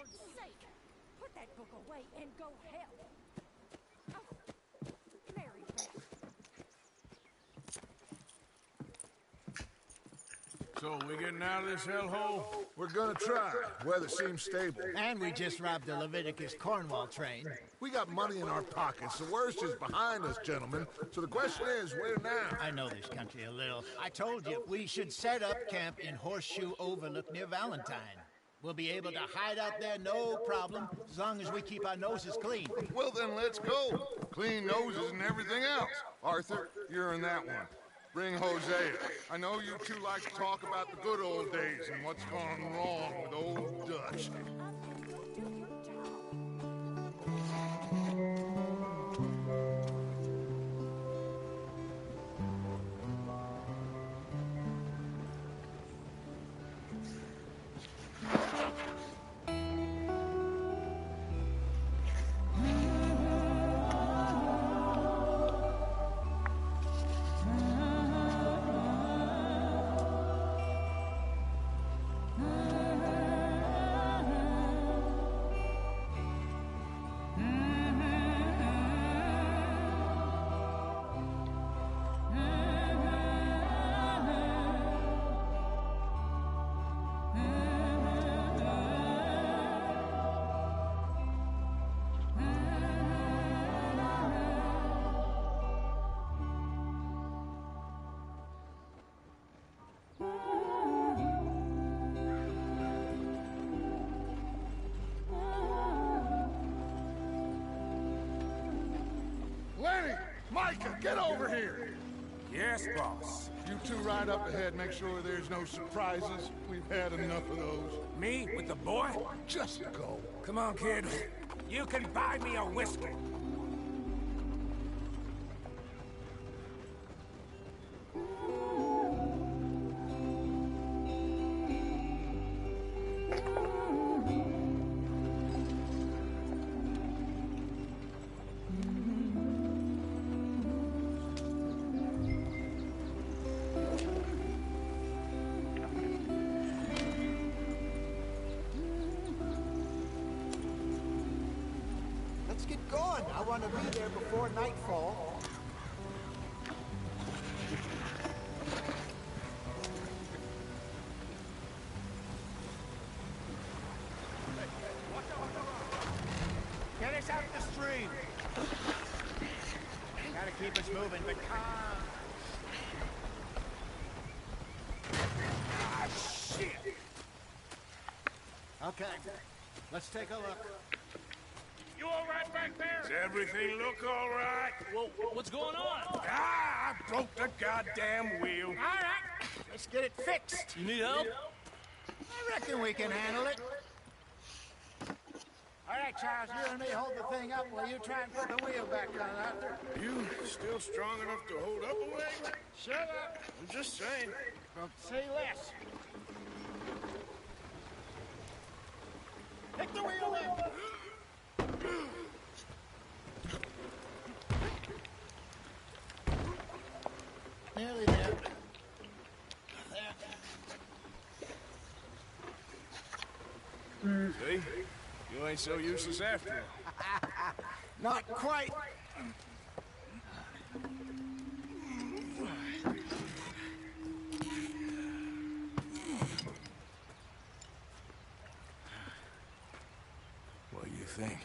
Lord's sake! Put that book away and go help! Oh, Mary Beth. So, we getting out of this hellhole? We're gonna try. Weather seems stable. And we just robbed the Leviticus Cornwall train. We got money in our pockets. The worst is behind us, gentlemen. So the question is, where now? I know this country a little. I told you, we should set up camp in Horseshoe Overlook near Valentine. We'll be able to hide out there, no problem, as long as we keep our noses clean. Well, then let's go. Clean noses and everything else. Arthur, you're in that one. Bring Hosea. I know you two like to talk about the good old days and what's gone wrong with old Dutch. Micah, get over here! Yes, boss. You two ride up ahead, make sure there's no surprises. We've had enough of those. Me with the boy? Just go. Come on, kid. You can buy me a whiskey. I want to be there before nightfall. Get us out the stream. Gotta keep us moving, but calm. Ah, shit! Okay, let's take a look. You all right back there? Does everything look all right? Well, what's going on? Ah, I broke the goddamn wheel. All right, let's get it fixed. You need help? I reckon we can handle it. All right, Charles, you and me hold the thing up while you try and put the wheel back on, Arthur. You still strong enough to hold up a leg? Shut up. I'm just saying. Don't say less. Pick the wheel up. Nearly there. There. See? You ain't so useless after all. Not quite. What do you think?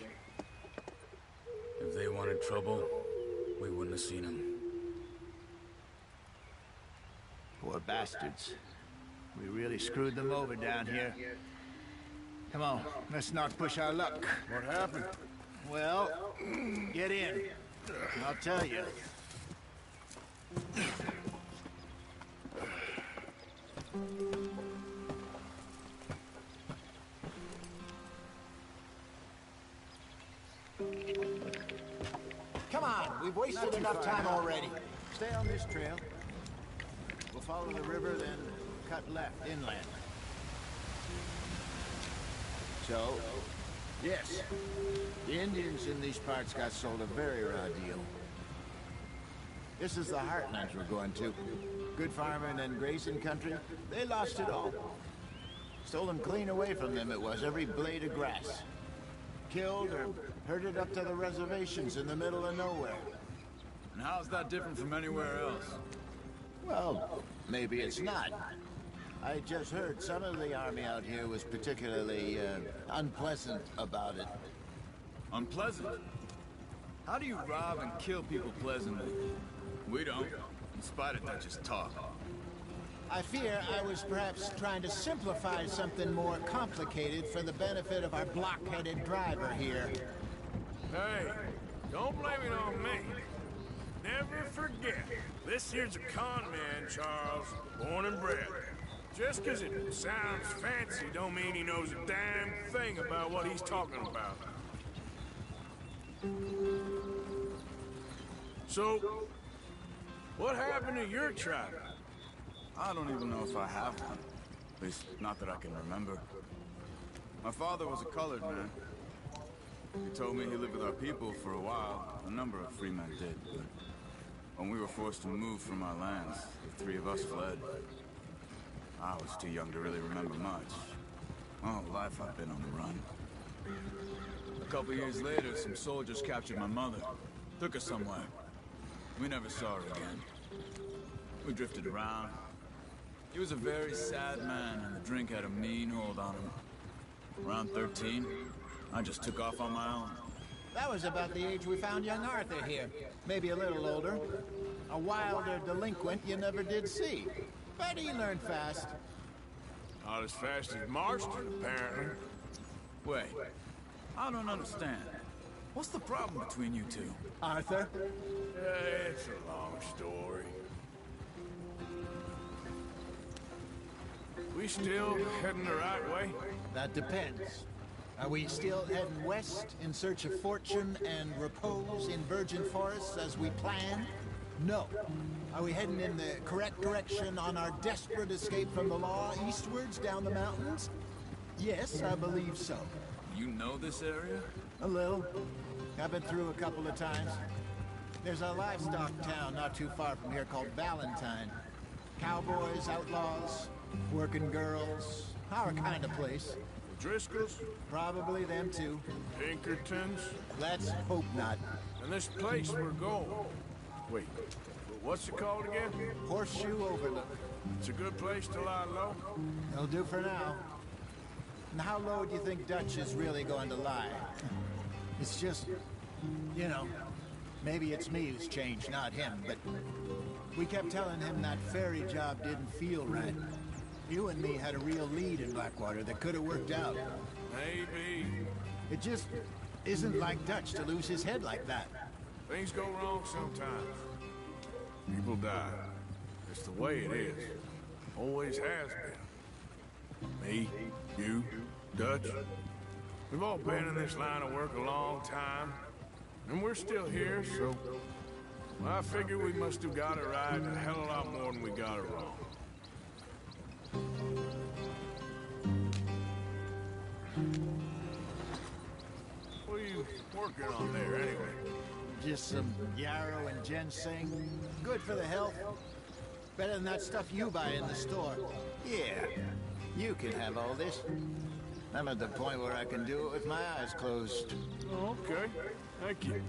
If they wanted trouble, we wouldn't have seen them. Poor bastards. We really screwed them over down here. Come on, let's not push our luck. What happened? Well, get in. I'll tell you. Come on, we've wasted enough time already. Stay on this trail. We'll follow the river, then cut left inland. So, yes, the Indians in these parts got sold a very raw deal. This is the heartlands we're going to. Good farming and grazing country, they lost it all. Stolen clean away from them it was, every blade of grass. Killed or herded up to the reservations in the middle of nowhere. And how's that different from anywhere else? Well, maybe it's not. I just heard some of the army out here was particularly unpleasant about it. Unpleasant? How do you rob and kill people pleasantly? We don't, in spite of Dutch's talk. I fear I was perhaps trying to simplify something more complicated for the benefit of our block-headed driver here. Hey, don't blame it on me. Never forget, this here's a con man, Charles, born and bred. Just 'cause it sounds fancy don't mean he knows a damn thing about what he's talking about. So, what happened to your tribe? I don't even know if I have one. At least, not that I can remember. My father was a colored man. He told me he lived with our people for a while. A number of free men did, but when we were forced to move from our lands, the three of us fled. I was too young to really remember much. My whole life I've been on the run. A couple years later, some soldiers captured my mother. Took her somewhere. We never saw her again. We drifted around. He was a very sad man, and the drink had a mean hold on him. Around 13, I just took off on my own. That was about the age we found young Arthur here. Maybe a little older. A wilder delinquent you never did see. But he learned fast. Not as fast as Marston, apparently. Wait, I don't understand. What's the problem between you two? Arthur? It's a long story. We still heading the right way? That depends. Are we still heading west in search of fortune and repose in virgin forests as we planned? No. Are we heading in the correct direction on our desperate escape from the law eastwards down the mountains? Yes, I believe so. You know this area? A little. I've been through a couple of times. There's a livestock town not too far from here called Valentine. Cowboys, outlaws, working girls, our kind of place. Driscoll's? Probably them too. Pinkertons? Let's hope not. And this place we're going. Wait, what's it called again? Horseshoe Overlook. It's a good place to lie low? It'll do for now. And how low do you think Dutch is really going to lie? It's just, you know, maybe it's me who's changed, not him, but we kept telling him that ferry job didn't feel right. You and me had a real lead in Blackwater that could have worked out. Maybe. It just isn't like Dutch to lose his head like that. Things go wrong sometimes. People die. It's the way it is. Always has been. Me, you, Dutch. We've all been in this line of work a long time. And we're still here, so... I figure we must have got it right a hell of a lot more than we got it wrong. What are you working on there, anyway? Just some yarrow and ginseng. Good for the health. Better than that stuff you buy in the store. Yeah, you can have all this. I'm at the point where I can do it with my eyes closed. Okay, thank you.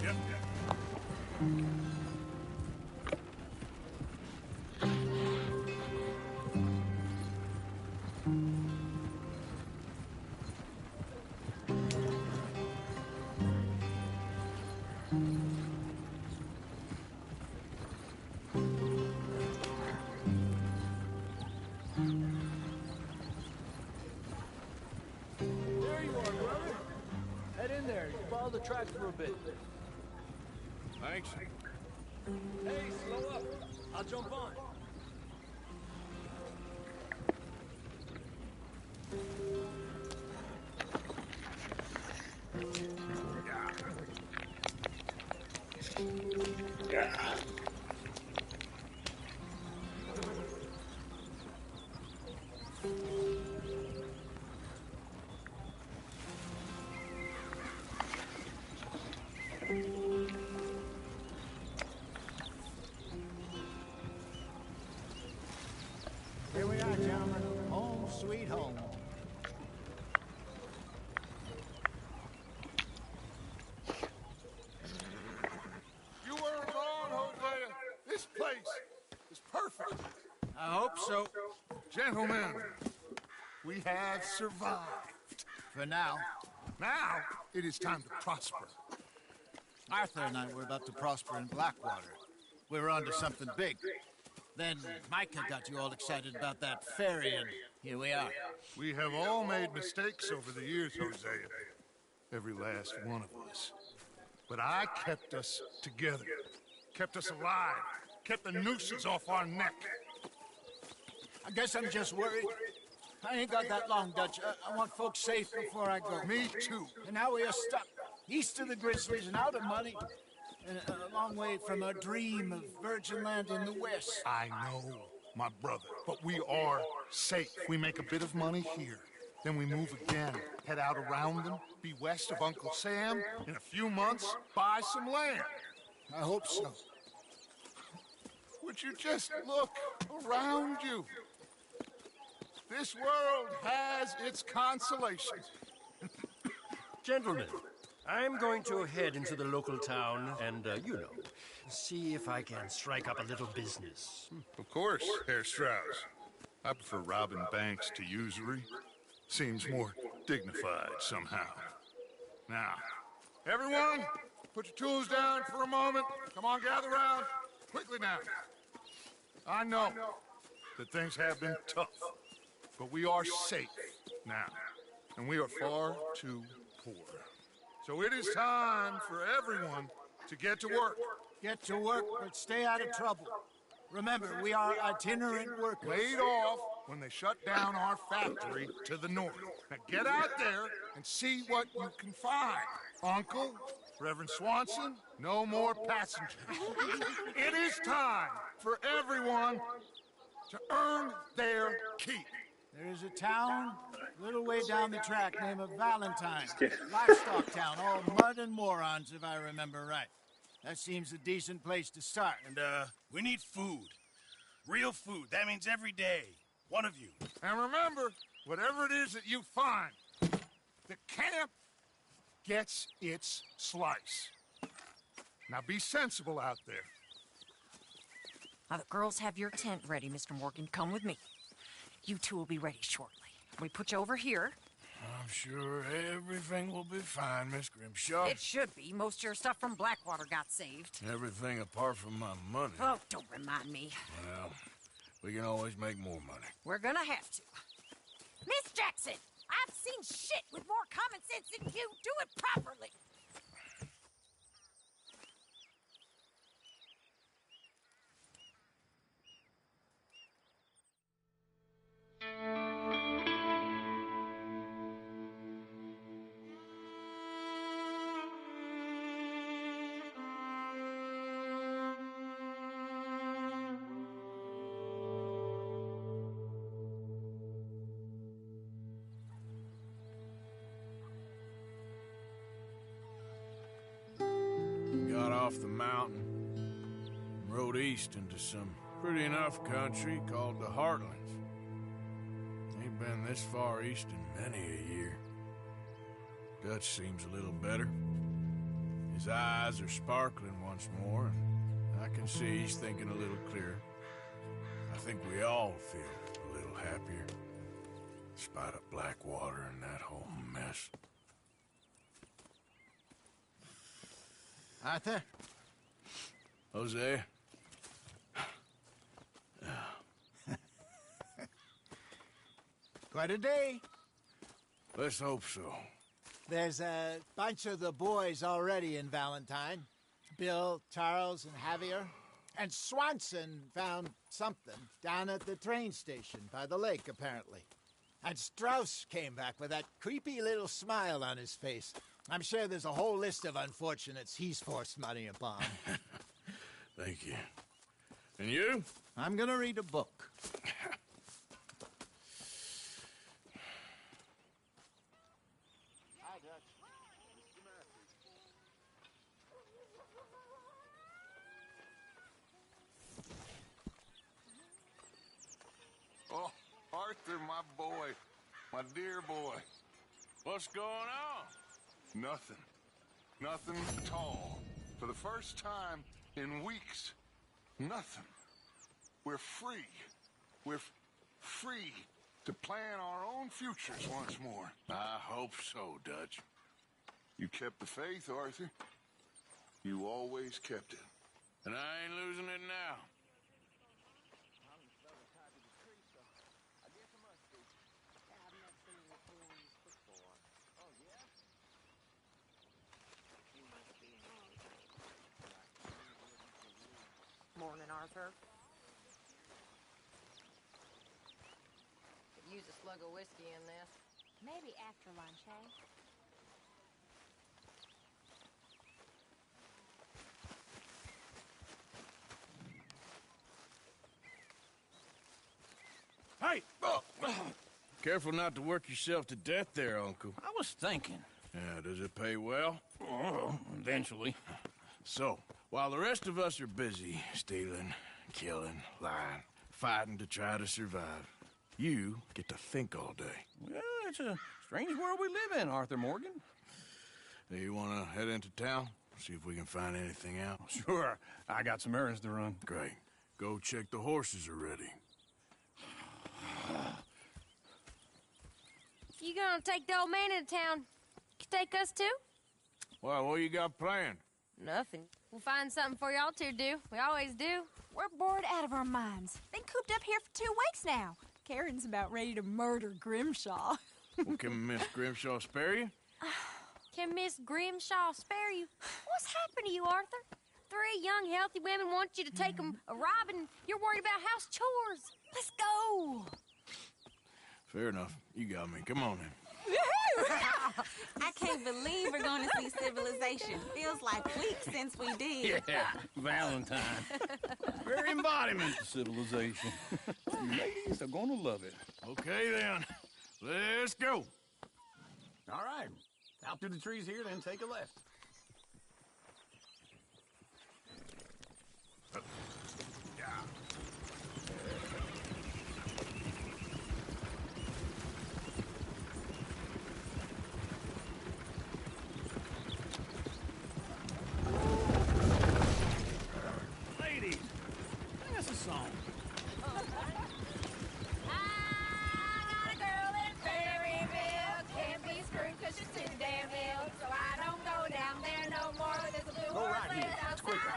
Yep. There you are, brother. Head in there. Follow the tracks for a bit. Thanks. Hey, slow up. I'll jump on. it, gentlemen. Home sweet home. You weren't wrong, Hosea. This place is perfect. I hope so. Gentlemen, we have survived. For now. Now, it is time to prosper. Arthur and I were about to prosper in Blackwater. We were onto something big. Then Micah got you all excited about that ferry, and here we are. We have all made mistakes over the years, Hosea. Every last one of us. But I kept us together. Kept us alive. Kept the nooses off our neck. I guess I'm just worried. I ain't got that long, Dutch. I want folks safe before I go. Me too. And now we are stuck east of the Grizzlies and out of money. And a long way from our dream of virgin land in the west. I know, my brother, but we are safe. We make a bit of money here. Then we move again, head out around them, be west of Uncle Sam. In a few months, buy some land. I hope so. Would you just look around you? This world has its consolations. Gentlemen, I'm going to head into the local town and, see if I can strike up a little business. Of course, Herr Strauss. I prefer robbing banks to usury. Seems more dignified somehow. Now, everyone, put your tools down for a moment. Come on, gather round. Quickly now. I know that things have been tough, but we are safe now, and we are far too poor. So it is time for everyone to get to work. Get to work, but stay out of trouble. Remember, we are itinerant workers. Laid off when they shut down our factory to the north. Now get out there and see what you can find. Uncle, Reverend Swanson, no more passengers. It is time for everyone to earn their keep. There is a town a little way down the track named Valentine. Livestock town, all mud and morons, if I remember right. That seems a decent place to start. And, we need food. Real food. That means every day. One of you. And remember, whatever it is that you find, the camp gets its slice. Now be sensible out there. Now, the girls have your tent ready, Mr. Morgan. Come with me. You two will be ready shortly. We put you over here. I'm sure everything will be fine, Miss Grimshaw. It should be. Most of your stuff from Blackwater got saved. Everything apart from my money. Oh, don't remind me. Well, we can always make more money. We're gonna have to. Miss Jackson, I've seen shit with more common sense than you. Do it properly. Got off the mountain, rode east into some pretty enough country called the Heartlands. Ain't been this far east in many a year. Dutch seems a little better. His eyes are sparkling once more, and I can see he's thinking a little clearer. I think we all feel a little happier, in spite of Blackwater and that whole mess. Arthur? Jose? Quite a day. Let's hope so. There's a bunch of the boys already in Valentine. Bill, Charles, and Javier. And Swanson found something down at the train station by the lake, apparently. And Strauss came back with that creepy little smile on his face. I'm sure there's a whole list of unfortunates he's forced money upon. Thank you. And you? I'm gonna read a book. Arthur, my boy. My dear boy. What's going on? Nothing. Nothing at all. For the first time in weeks. Nothing. We're free. We're free to plan our own futures once more. I hope so, Dutch. You kept the faith, Arthur. You always kept it. And I ain't losing it now. Morning, Arthur. Could use a slug of whiskey in this. Maybe after lunch, eh? Hey! Oh. Careful not to work yourself to death there, Uncle. I was thinking. Yeah, does it pay well? Oh, eventually. So, while the rest of us are busy stealing, killing, lying, fighting to try to survive, you get to think all day. Well, it's a strange world we live in, Arthur Morgan. Hey, you want to head into town? See if we can find anything out? Sure. I got some errands to run. Great. Go check the horses are ready. You gonna take the old man into town? You take us too? Well, what you got planned? Nothing. We'll find something for y'all to do. We always do. We're bored out of our minds. Been cooped up here for 2 weeks now. Karen's about ready to murder Grimshaw. Well, can Miss Grimshaw spare you? Can Miss Grimshaw spare you? What's happened to you, Arthur? 3 young, healthy women want you to take them a robbing. You're worried about house chores. Let's go. Fair enough. You got me. Come on then. I can't believe we're going to see civilization. Feels like weeks since we did. Yeah, Valentine. Very embodiment of civilization. Ladies are gonna love it. Okay then. Let's go. All right. Out through the trees here, then take a left. Ladies, sing us a song. Go right here. It's quicker.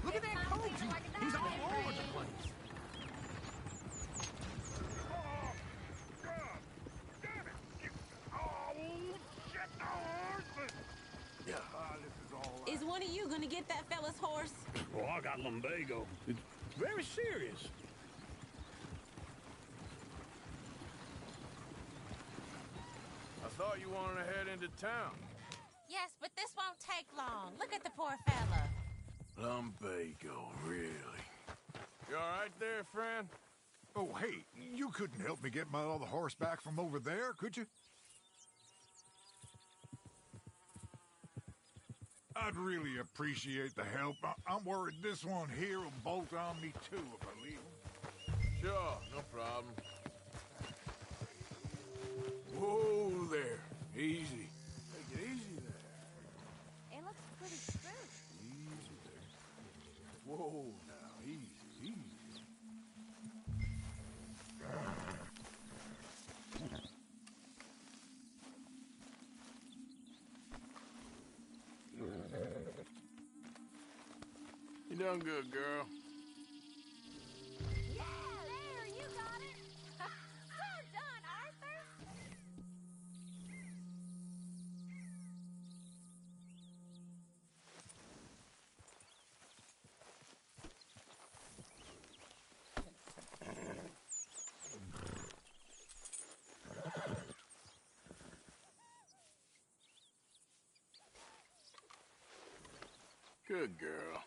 Look at that coach. He's all over the place. Is one of you gonna get that fella's horse? Oh, I got lumbago. It's very serious. I thought you wanted to head into town. Yes, but this won't take long. Look at the poor fella. Lumbago, really? You all right there, friend? Oh, hey, you couldn't help me get my other horse back from over there, could you? I'd really appreciate the help. I'm worried this one here will bolt on me, too, if I leave him. Sure, no problem. Whoa there. Easy. Take it easy there. It looks pretty smooth. Easy there. Whoa now. Easy, easy. You done good, girl. Yeah, there, you got it. Well done, Arthur. Good girl.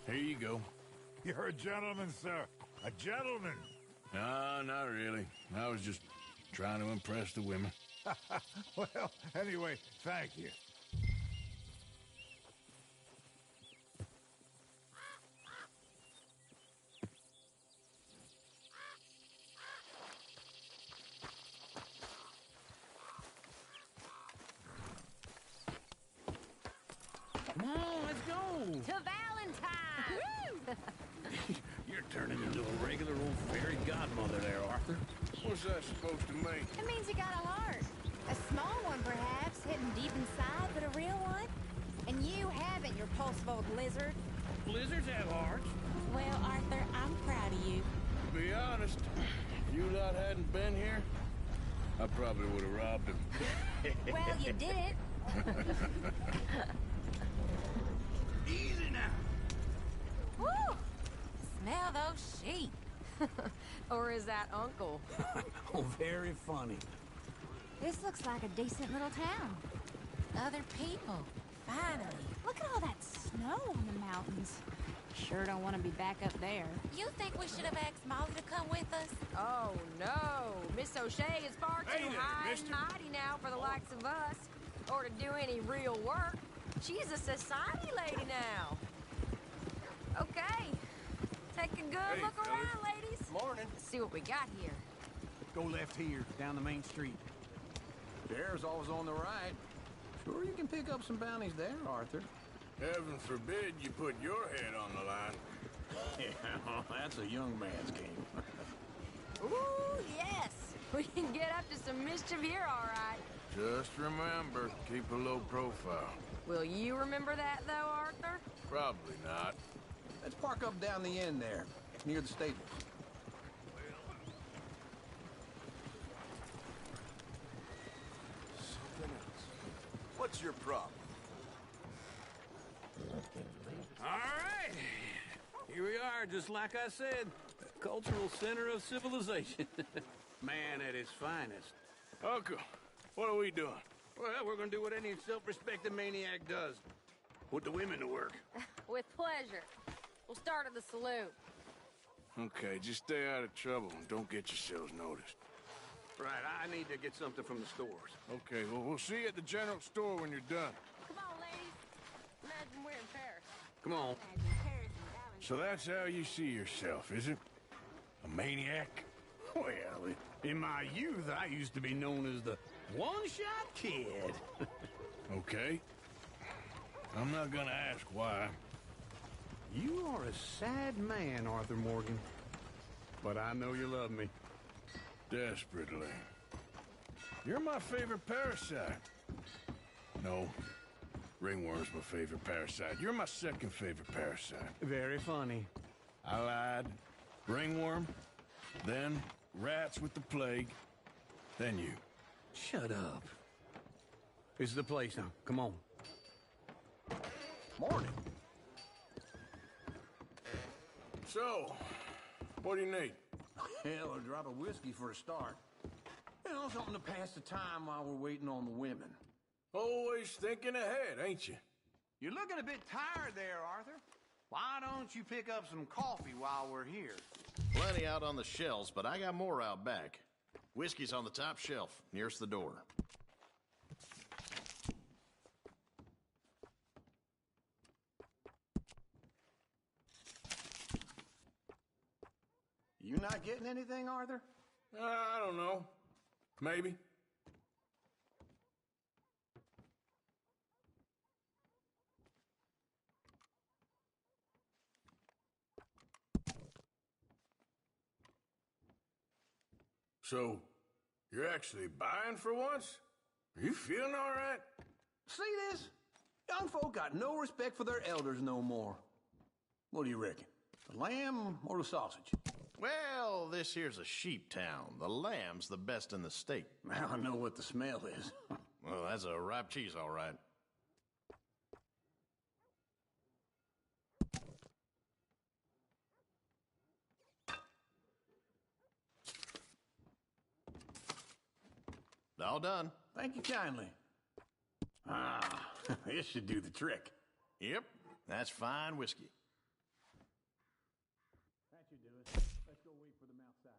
Here you go. You're a gentleman, sir. A gentleman. No, not really. I was just trying to impress the women. Well, anyway, thank you. Come on, let's go. To Valentine! You're turning into a regular old fairy godmother there, Arthur. What's that supposed to mean? It means you got a heart. A small one, perhaps, hidden deep inside, but a real one. And you haven't, your pulsive old lizard. Lizards have hearts. Well, Arthur, I'm proud of you. To be honest, if you lot hadn't been here, I probably would have robbed him. Well, you didn't. Easy now. Woo! Smell those sheep. Or is that Uncle? Oh, very funny. This looks like a decent little town. Other people. Finally. Look at all that snow on the mountains. Sure don't want to be back up there. You think we should have asked Molly to come with us? Oh, no. Miss O'Shea is far Hey too there, high mister. and mighty now for the likes of us. Or to do any real work. She's a society lady now. Okay. Take a good Hey, look fellas. around, ladies. Morning. Let's see what we got here. Go left here, down the main street. There's always on the right. Sure, you can pick up some bounties there, Arthur. Heaven forbid you put your head on the line. Yeah, that's a young man's game. Ooh, yes. We can get up to some mischief here, all right. Just remember, keep a low profile. Will you remember that, though, Arthur? Probably not. Let's park up down the end there, near the stables. Something else. What's your problem? All right. Here we are, just like I said. The cultural center of civilization. Man at his finest. Uncle, what are we doing? Well, we're gonna do what any self-respecting maniac does. Put the women to work. With pleasure. We'll start at the saloon. Okay, just stay out of trouble and don't get yourselves noticed. Right, I need to get something from the stores. Okay, well, we'll see you at the general store when you're done. Come on, ladies. Imagine we're in Paris. Come on. So that's how you see yourself, is it? A maniac? Well, in my youth, I used to be known as the one-shot kid. Okay. I'm not gonna ask why. You are a sad man, Arthur Morgan. But I know you love me. Desperately. You're my favorite parasite. No. Ringworm's my favorite parasite. You're my second favorite parasite. Very funny. I lied. Ringworm, then rats with the plague, then you. Shut up. This is the place now. Come on. Morning. So, what do you need? Hell, a drop of whiskey for a start. You know, something to pass the time while we're waiting on the women. Always thinking ahead, ain't you? You're looking a bit tired there, Arthur. Why don't you pick up some coffee while we're here? Plenty out on the shelves, but I got more out back. Whiskey's on the top shelf, nearest the door. You not getting anything, Arthur? I don't know. Maybe. So, you're actually buying for once? Are you feeling all right? See this? Young folk got no respect for their elders no more. What do you reckon? The lamb or the sausage? Well, this here's a sheep town. The lamb's the best in the state. Now I know what the smell is. Well, that's a ripe cheese, all right. All done. Thank you kindly. Ah, this should do the trick. Yep, that's fine whiskey. That should do it. Let's go wait for them outside.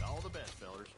All the best, fellers.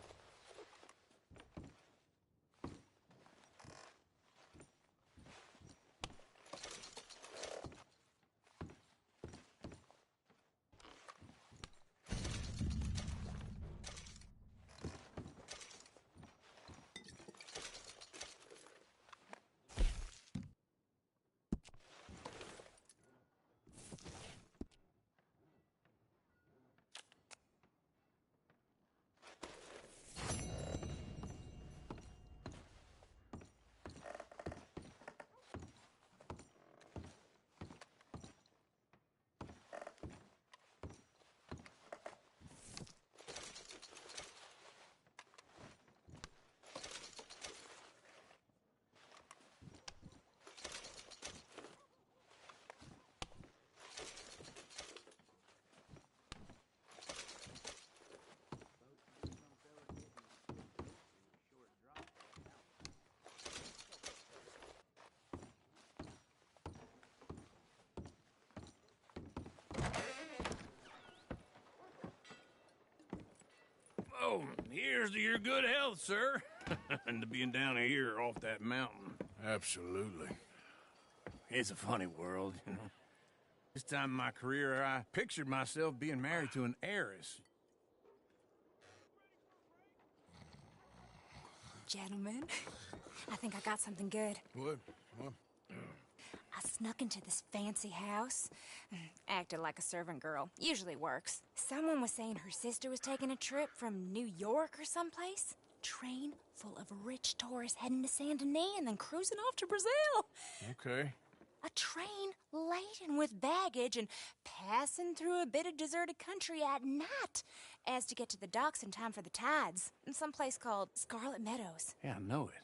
Oh, here's to your good health, sir. And to being down here off that mountain. Absolutely. It's a funny world, you know. This time in my career, I pictured myself being married to an heiress. Gentlemen, I think I got something good. What? I snuck into this fancy house, acted like a servant girl. Usually works. Someone was saying her sister was taking a trip from New York or someplace. Train full of rich tourists heading to Saint Denis and then cruising off to Brazil. Okay. A train laden with baggage and passing through a bit of deserted country at night as to get to the docks in time for the tides in some place called Scarlet Meadows. Yeah, I know it.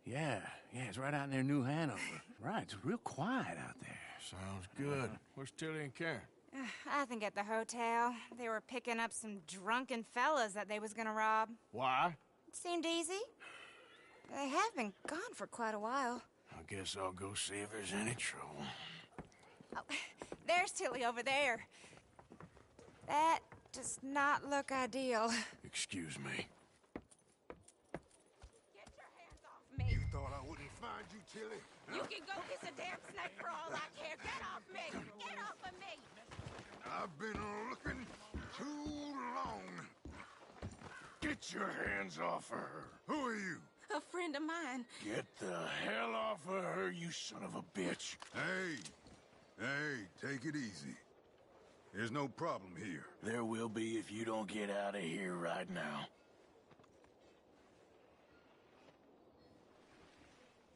Yeah, it's right out near New Hanover. Right, it's real quiet out there. Sounds good. Where's Tilly and Karen? I think at the hotel. They were picking up some drunken fellas that they was gonna rob. Why? It seemed easy. They have been gone for quite a while. I guess I'll go see if there's any trouble. Oh, there's Tilly over there. That does not look ideal. Excuse me. Get your hands off me. You thought I wouldn't find you, Tilly? You can go kiss a damn snake for all I care. Get off me! Get off of me! I've been looking too long. Get your hands off of her. Who are you? A friend of mine. Get the hell off of her, you son of a bitch. Hey, take it easy. There's no problem here. There will be if you don't get out of here right now.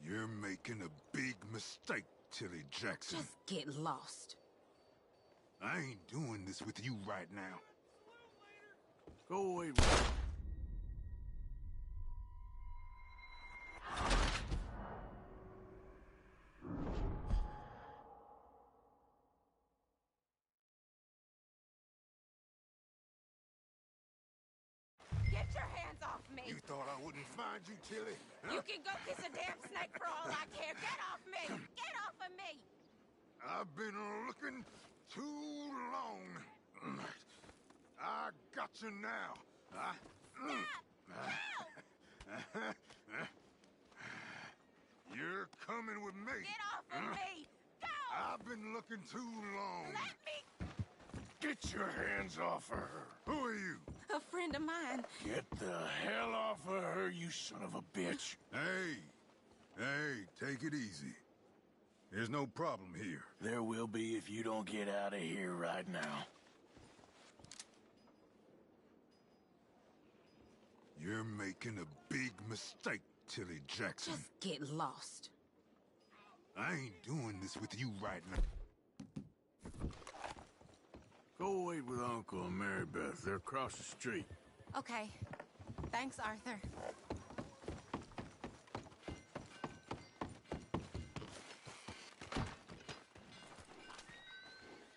You're making a big mistake, Tilly Jackson. Just get lost. I ain't doing this with you right now. Go away, Get your hands off me! You thought I wouldn't find you, Tilly? You can go kiss a damn snake for all I care. Get off me! Get off of me! I've been looking too long. I got you now. You're coming with me. Get off of me! Go! I've been looking too long. Let me... Get your hands off of her. Who are you? A friend of mine. Get the hell off of her, you son of a bitch. Hey, take it easy. There's no problem here. There will be if you don't get out of here right now. You're making a big mistake, Tilly Jackson. Just get lost. I ain't doing this with you right now. Go wait with Uncle and Mary Beth. They're across the street. Okay. Thanks, Arthur.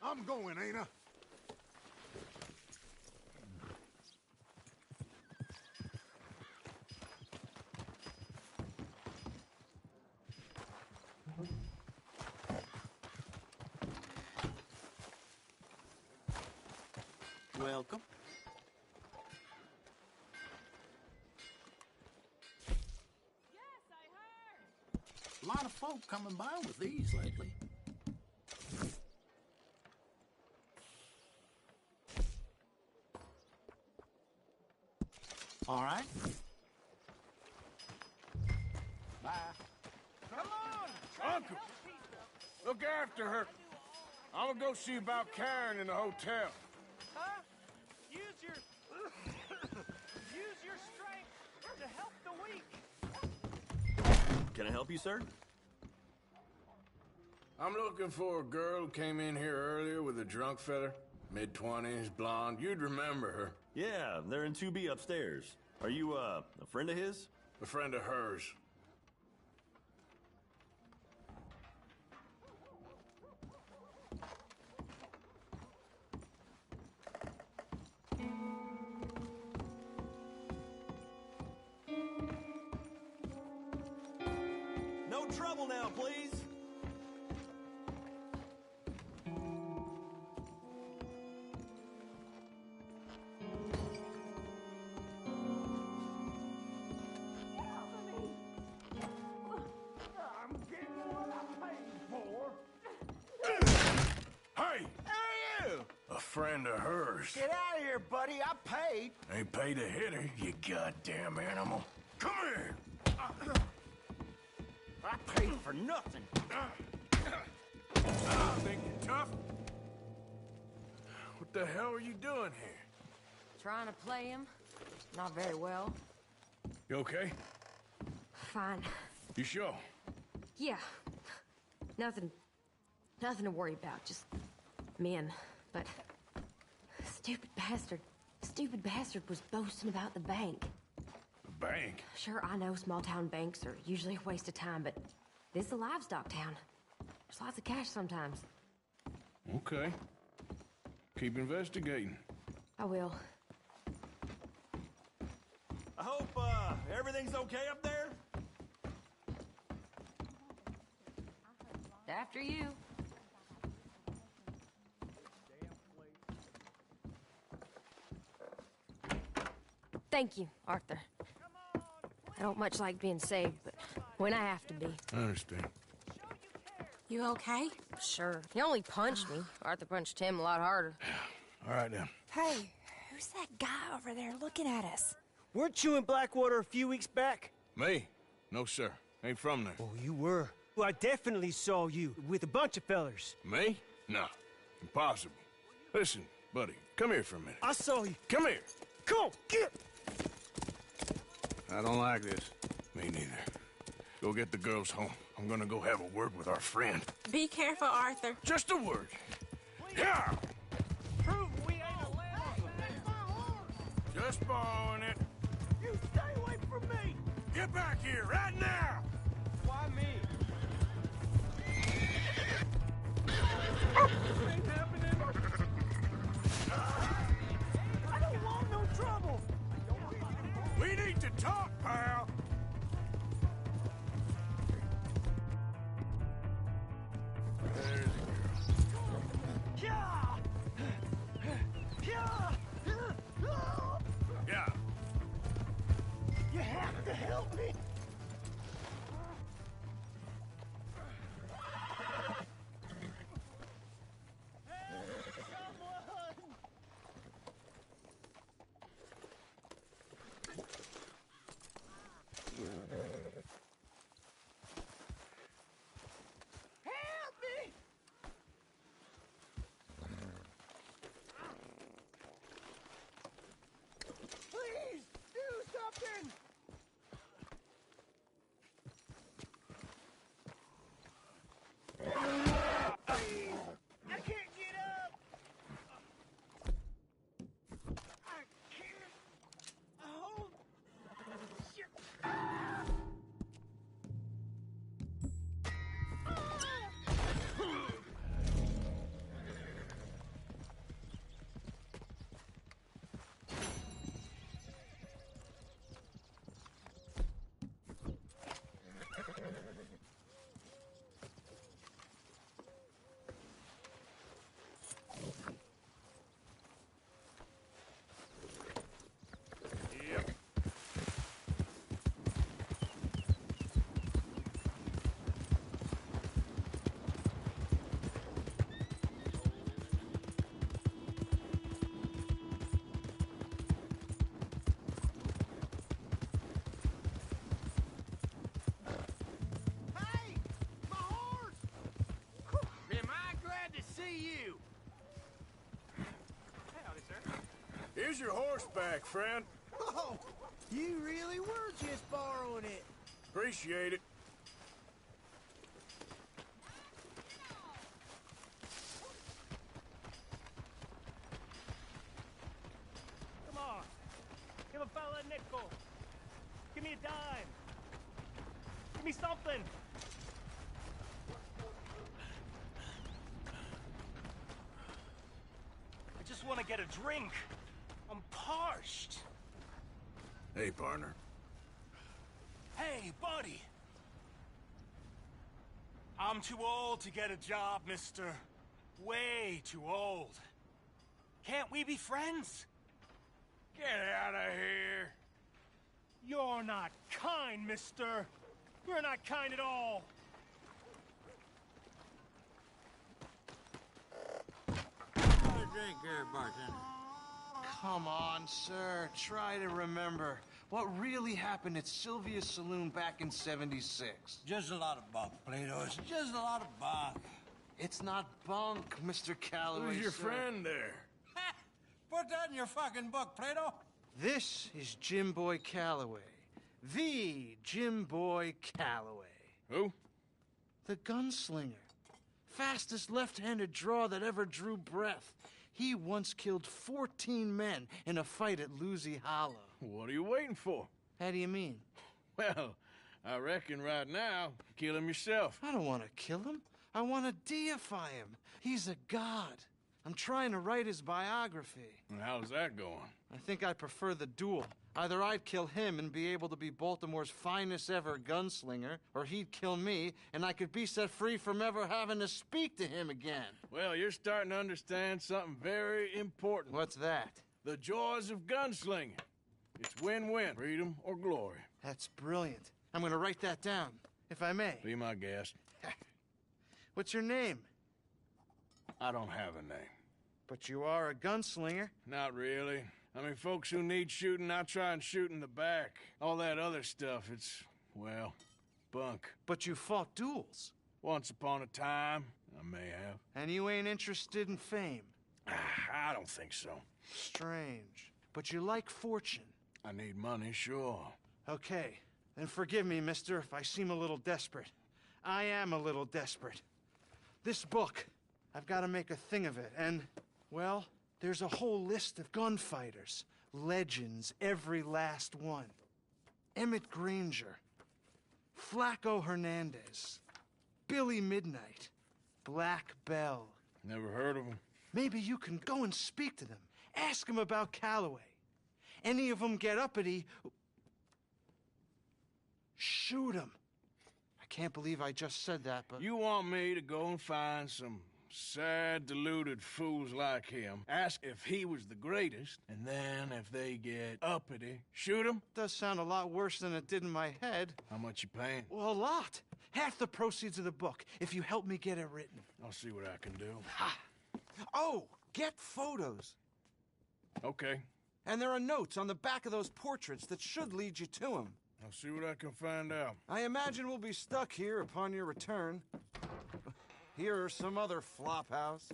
I'm going, ain't I? Welcome. A lot of folk coming by with these lately. All right. Bye. Come on! Uncle! Look after her. I'm gonna go see about Karen in the hotel. Huh? Use your strength to help the weak. Can I help you, sir? I'm looking for a girl who came in here earlier with a drunk fella. Mid-20s, blonde. You'd remember her. Yeah, they're in 2B upstairs. Are you, a friend of his? A friend of hers. No trouble now, please. Hey! Who are you? A friend of hers. Get out of here, buddy. I paid. Ain't paid to hit her, you goddamn animal. Come here! I paid for nothing. Think you're tough? What the hell are you doing here? Trying to play him. Not very well. You okay? Fine. You sure? Yeah. Nothing to worry about. Just men. But stupid bastard was boasting about the bank. The bank? Sure, I know small town banks are usually a waste of time, but this is a livestock town. There's lots of cash sometimes. Okay. Keep investigating. I will. I hope, everything's okay up there? After you. Thank you, Arthur. I don't much like being saved, but when I have to be. I understand. You okay? Sure. He only punched me. Arthur punched him a lot harder. All right, then. Hey, who's that guy over there looking at us? Weren't you in Blackwater a few weeks back? Me? No, sir. Ain't from there. Oh, you were. Well, I definitely saw you with a bunch of fellers. Me? No. Impossible. Listen, buddy, come here for a minute. I saw you. Come here. Come on, get! I don't like this. Me neither. Go get the girls home. I'm gonna go have a word with our friend. Be careful, Arthur. Just a word. Yeah! Prove we ain't a landlord. Just borrowing it. You stay away from me! Get back here, right now! Why me? This ain't happening. I don't want no trouble. We need to talk, pal. There's the girl. Yeah. have to help me! Please, do something! Please, I can't get up! I can't hold... Shit. Hey! My horse! Am I glad to see you? Howdy, sir. Here's your horse back, friend. Oh, you really were just borrowing it. Appreciate it. Come on. Give a fella a nickel. Give me a dime. Give me something. I just want to get a drink. I'm parched. Hey, partner. Hey, buddy. I'm too old to get a job, mister. Way too old. Can't we be friends? Get out of here. You're not kind, mister. You're not kind at all. Another drink here, bartender. Come on, sir. Try to remember what really happened at Sylvia's Saloon back in '76. Just a lot of bunk, Plato. It's just a lot of bunk. It's not bunk, Mr. Calloway. Who's your sir. friend there? Put that in your fucking book, Plato. This is Jim Boy Calloway. The Jim Boy Calloway. Who? The gunslinger. Fastest left-handed draw that ever drew breath. He once killed 14 men in a fight at Lucy Hollow. What are you waiting for? How do you mean? Well, I reckon right now, kill him yourself. I don't want to kill him. I want to deify him. He's a god. I'm trying to write his biography. And how's that going? I think I prefer the duel. Either I'd kill him and be able to be Baltimore's finest ever gunslinger, or he'd kill me and I could be set free from ever having to speak to him again. Well, you're starting to understand something very important. What's that? The joys of gunslinging. It's win-win, freedom or glory. That's brilliant. I'm gonna write that down, if I may. Be my guest. What's your name? I don't have a name. But you are a gunslinger. Not really. I mean, folks who need shooting, I try and shoot in the back. All that other stuff, it's, well, bunk. But you fought duels. Once upon a time, I may have. And you ain't interested in fame. I don't think so. Strange. But you like fortune. I need money, sure. Okay. Then forgive me, mister, if I seem a little desperate. I am a little desperate. This book, I've got to make a thing of it, and, well, there's a whole list of gunfighters. Legends, every last one. Emmett Granger. Flaco Hernandez. Billy Midnight. Black Bell. Never heard of them. Maybe you can go and speak to them. Ask them about Calloway. Any of them get uppity, shoot them. I can't believe I just said that, but... You want me to go and find some sad, deluded fools like him ask if he was the greatest, and then if they get uppity, shoot him? Does sound a lot worse than it did in my head. How much you paying? Well, a lot. Half the proceeds of the book, if you help me get it written. I'll see what I can do. Ha! Oh, get photos. Okay. And there are notes on the back of those portraits that should lead you to him. I'll see what I can find out. I imagine we'll be stuck here upon your return. Here or some other flop house.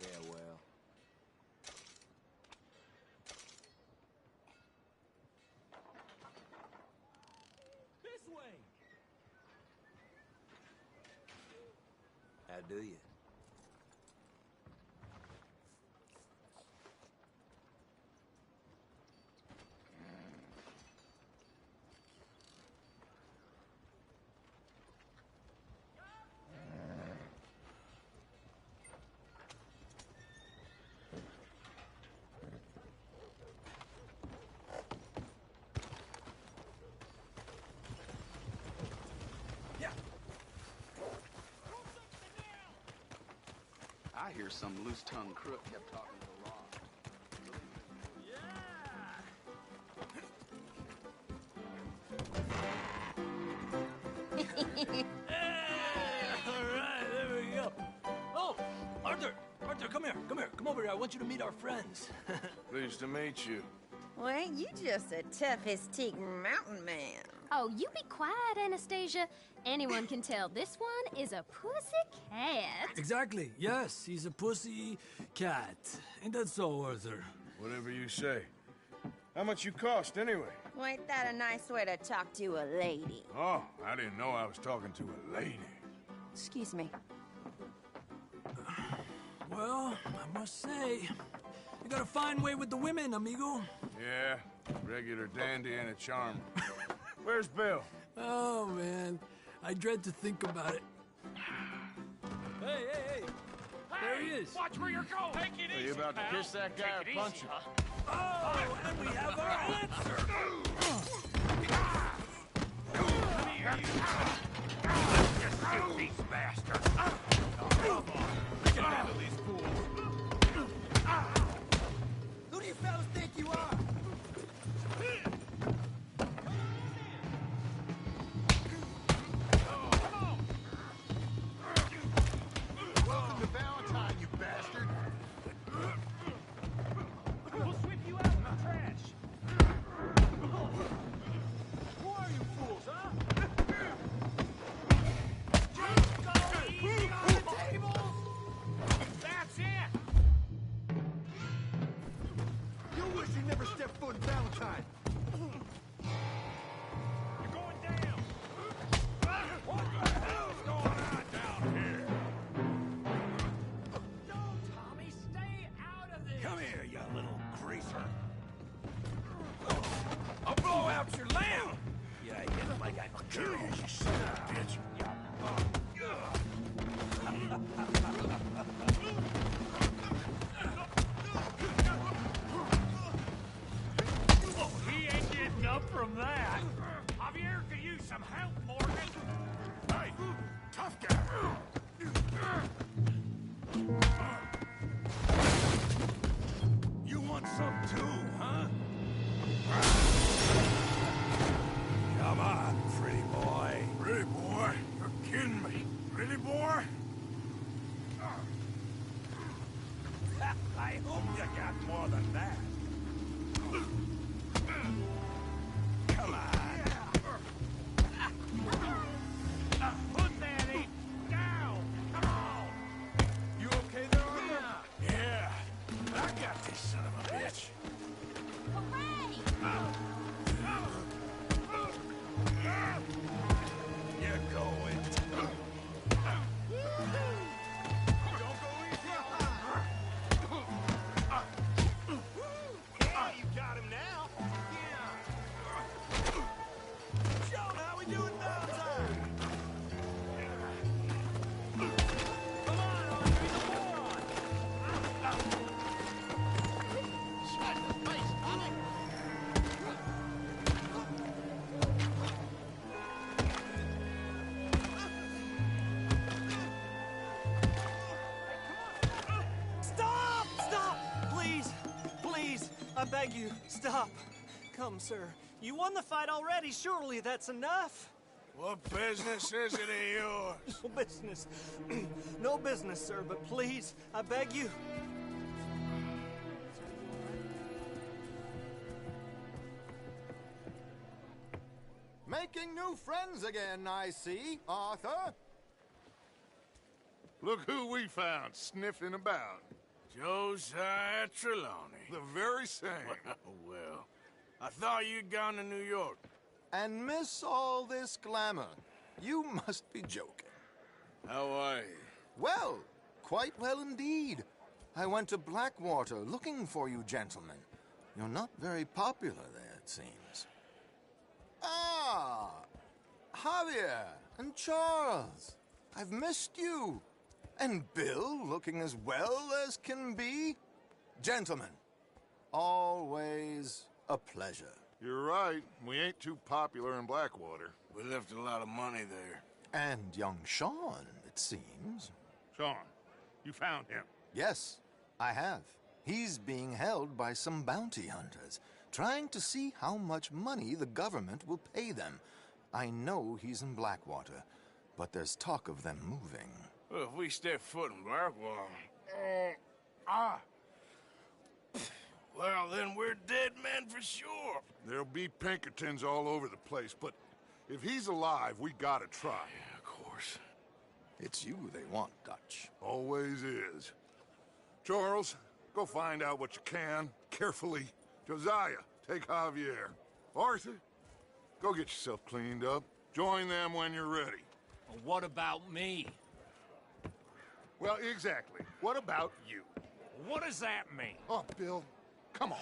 Yeah, well. This way! How do you? I hear some loose-tongued crook kept talking to the law. All right, there we go. Oh, Arthur, come here, come over here. I want you to meet our friends. Pleased to meet you. Well, ain't you just a tough-as-teak mountain man? Oh, you be quiet, Anastasia. Anyone can tell this one is a pussy cat. Exactly. Yes, he's a pussy cat. Ain't that so, Arthur? Whatever you say. How much you cost, anyway? Well, ain't that a nice way to talk to a lady? Oh, I didn't know I was talking to a lady. Excuse me. Well, I must say, you got a fine way with the women, amigo. Yeah, regular dandy and a charmer. Where's Bill? Oh, man. I dread to think about it. Hey! There he is. Watch where you're going! Take it easy, Are you about to kiss that guy or punch him? Oh, and we have our answer! Come here, you filthy bastard! Come on, we can handle these fools. Who do you fellas think you are? Welcome to Valentine, you bastard. We'll sweep you out in the trash. Who are you fools, huh? Just go easy on the tables. That's it. You wish you never beg you, stop. Come, sir. You won the fight already. Surely that's enough. What business is it of yours? No business. No business, sir, but please, I beg you. Making new friends again, I see, Arthur. Look who we found sniffing about. Josiah Trelawney. The very same. Well, I thought you'd gone to New York. And miss all this glamour. You must be joking. How are you? Well, quite well indeed. I went to Blackwater looking for you gentlemen. You're not very popular there, it seems. Ah, Javier and Charles. I've missed you. And Bill looking as well as can be. Gentlemen, always a pleasure. You're right. We ain't too popular in Blackwater. We left a lot of money there. And young Sean, it seems. Sean, you found him? Yes, I have. He's being held by some bounty hunters, trying to see how much money the government will pay them. I know he's in Blackwater, but there's talk of them moving. Well, if we step foot in Blackwater... Well, then we're dead men for sure. There'll be Pinkertons all over the place, but if he's alive, we gotta try. Yeah, of course. It's you they want, Dutch. Always is. Charles, go find out what you can, carefully. Josiah, take Javier. Arthur, go get yourself cleaned up. Join them when you're ready. Well, what about me? Well, exactly. What about you? What does that mean? Oh, Bill, come on.